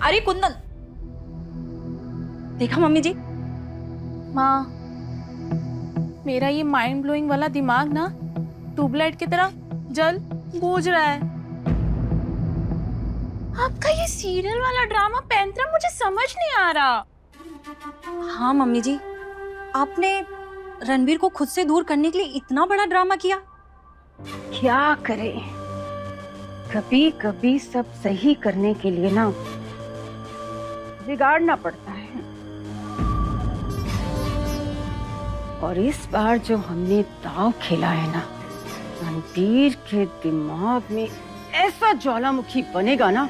अरे कुंदन, देखा मम्मी जी? माँ, मेरा ये माइंड ब्लोइंग वाला दिमाग ना ट्यूबलाइट की तरह जल बूझ रहा है। आपका ये सीरियल वाला ड्रामा पैंतरा मुझे समझ नहीं आ रहा। हाँ मम्मी जी, आपने रणबीर को खुद से दूर करने के लिए इतना बड़ा ड्रामा किया। क्या करें, कभी कभी सब सही करने के लिए ना बिगाड़ना पड़ता है। और इस बार जो हमने दांव खेला है ना, रणबीर के दिमाग में ऐसा ज्वालामुखी बनेगा ना,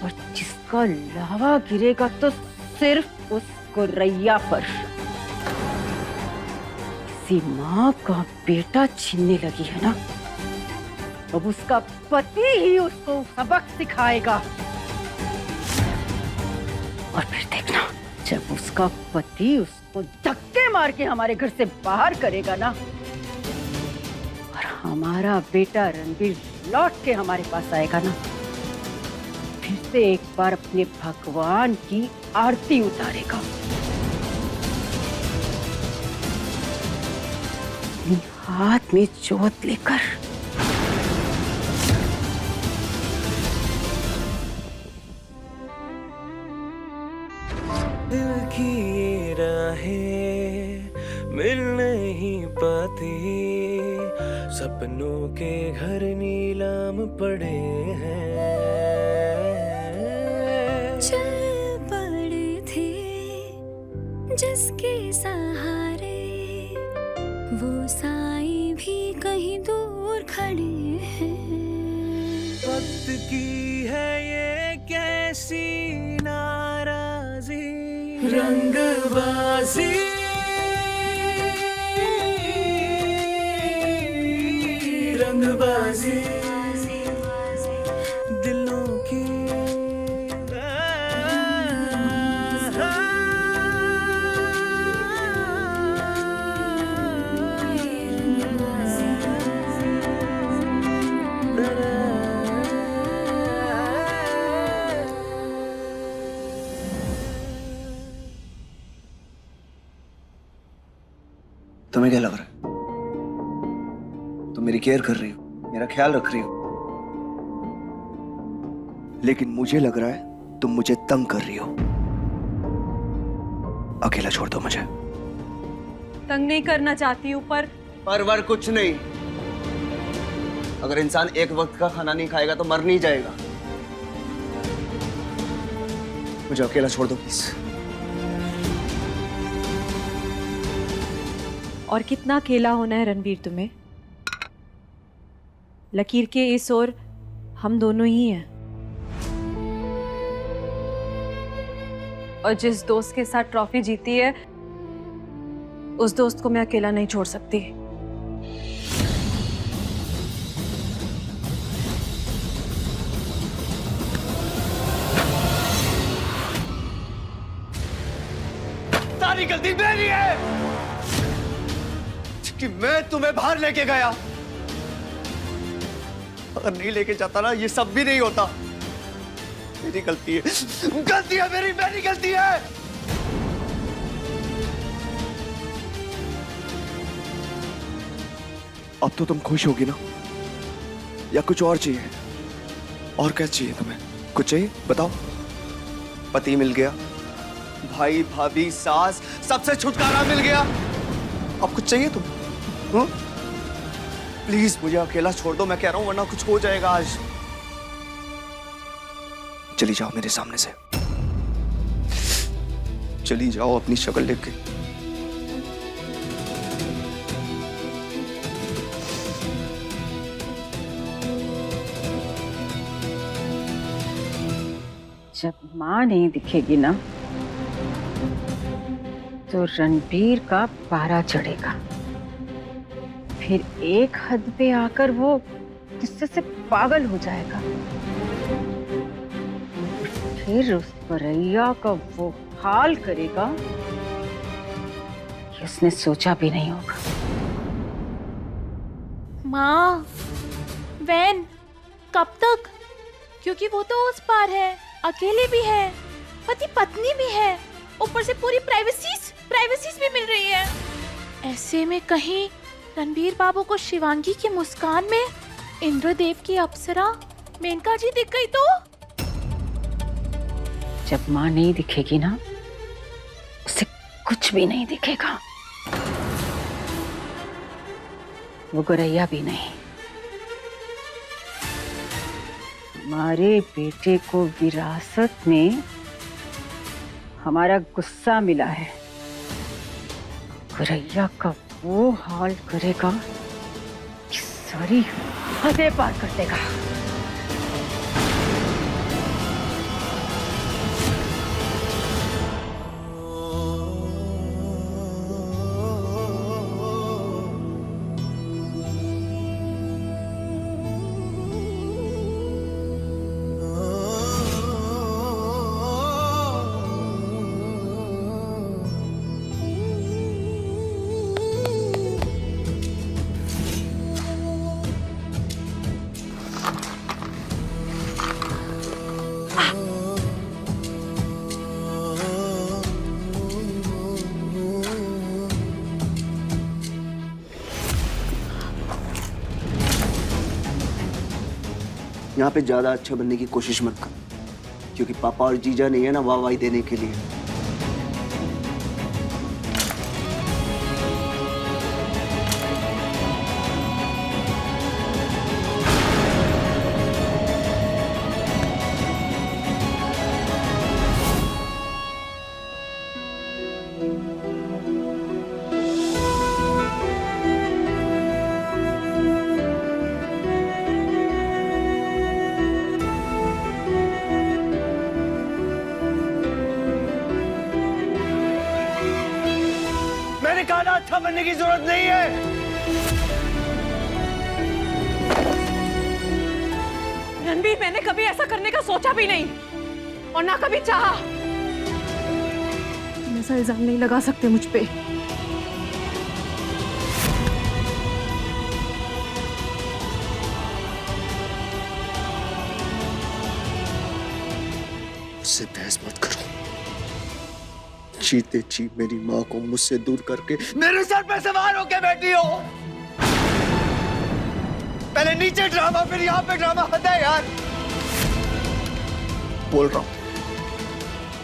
और जिसका लावा गिरेगा तो सिर्फ उस गुर्रैया पर। किसी माँ का बेटा छीनने लगी है ना, अब उसका पति ही उसको सबक सिखाएगा। और फिर देखना, जब उसका पति उसको धक्के मार के हमारे घर से बाहर करेगा ना, और हमारा बेटा रणबीर लौट के हमारे पास आएगा ना, फिर से एक बार अपने भगवान की आरती उतारेगा। अपने हाथ में जोत लेकर। दिल की ये राहें मिल नहीं पाती, सपनों के घर नीलाम पड़े हैं। चल पड़े थे जिसके सहारे, वो साई भी कहीं दूर खड़े हैं। वक्त की है ये कैसी नाराजी, रंगबाजी, रंगबाजी दिलों की। तुम्हें क्या लग रहा है? तुम मेरी केयर कर रही हो, मेरा ख्याल रख रही हो, लेकिन मुझे लग रहा है तुम मुझे तंग कर रही हो। अकेला छोड़ दो मुझे। तंग नहीं करना चाहती हूँ, पर कुछ नहीं। अगर इंसान एक वक्त का खाना नहीं खाएगा तो मर नहीं जाएगा। मुझे अकेला छोड़ दो प्लीज। और कितना अकेला होना है रणबीर तुम्हें? लकीर के इस ओर हम दोनों ही हैं, और जिस दोस्त के साथ ट्रॉफी जीती है, उस दोस्त को मैं अकेला नहीं छोड़ सकती। सारी गलती मेरी है कि मैं तुम्हें बाहर लेके गया। अगर नहीं लेके जाता ना, ये सब भी नहीं होता। मेरी गलती है, गलती है मेरी गलती है। अब तो तुम खुश होगी ना, या कुछ और चाहिए? और क्या चाहिए तुम्हें? कुछ चाहिए बताओ। पति मिल गया, भाई भाभी सास सबसे छुटकारा मिल गया, अब कुछ चाहिए तुम्हें? प्लीज मुझे अकेला छोड़ दो, मैं कह रहा हूं, वरना कुछ हो जाएगा आज। चली जाओ मेरे सामने से, चली जाओ अपनी शक्ल लेके। जब माँ नहीं दिखेगी ना, तो रणबीर का पारा चढ़ेगा। फिर एक हद पे आकर वो गुस्से से पागल हो जाएगा। फिर उस गुर्रैया का वो हाल करेगा कि उसने सोचा भी नहीं होगा। माँ, वैन कब तक? क्योंकि वो तो उस पार है, अकेले भी है। पति पत्नी भी है, ऊपर से पूरी प्राइवेसी भी मिल रही है। ऐसे में कहीं रणबीर बाबू को शिवांगी की मुस्कान में इंद्रदेव की अप्सरा मेनका जी दिख गई तो? जब माँ नहीं दिखेगी ना, उसे कुछ भी नहीं दिखेगा। वो गोरैया भी नहीं। हमारे बेटे को विरासत में हमारा गुस्सा मिला है। गोरैया का वो हाल करेगा कि सारी हदें पार कर देगा। यहाँ पे ज्यादा अच्छा बनने की कोशिश मत कर, क्योंकि पापा और जीजा नहीं है ना वाहवाही देने के लिए। मैंने कहा ना अच्छा बनने की जरूरत नहीं है। रणबीर, मैंने कभी ऐसा करने का सोचा भी नहीं और ना कभी चाहा। तुम ऐसा इल्जाम नहीं लगा सकते मुझ पे। मुझसे बहस मत करो। जीते जी मेरी माँ को मुझसे दूर करके मेरे सर पे सवार होके बैठी हो। पहले नीचे ड्रामा, फिर यहाँ पे ड्रामा। हद है यार। बोल रहा हूँ,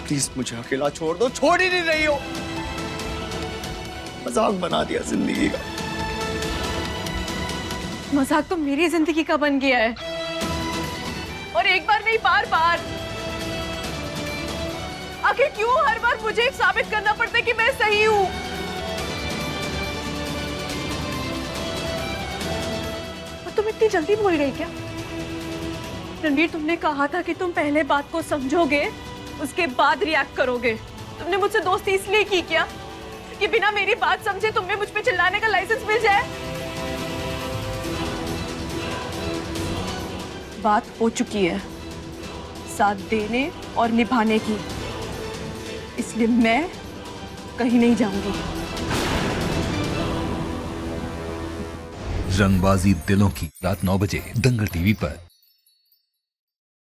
प्लीज मुझे अकेला छोड़ दो। छोड़ ही नहीं रही हो। मजाक बना दिया जिंदगी का। मजाक तो मेरी जिंदगी का बन गया है, और एक बार नहीं बार बार। आखिर क्यों हर बार मुझे साबित करना पड़ता है कि मैं सही हूं? और तुम इतनी जल्दी भूल गई क्या? रणबीर, तुमने कहा था कि तुम पहले बात को समझोगे, उसके बाद रिएक्ट करोगे। तुमने मुझसे दोस्ती इसलिए की क्या कि बिना मेरी बात समझे तुम्हें मुझ पे चिल्लाने का लाइसेंस मिल जाए? बात हो चुकी है साथ देने और निभाने की, इसलिए मैं कहीं नहीं जाऊंगी। रंगबाजी दिलों की, रात 9 बजे दंगल टीवी पर।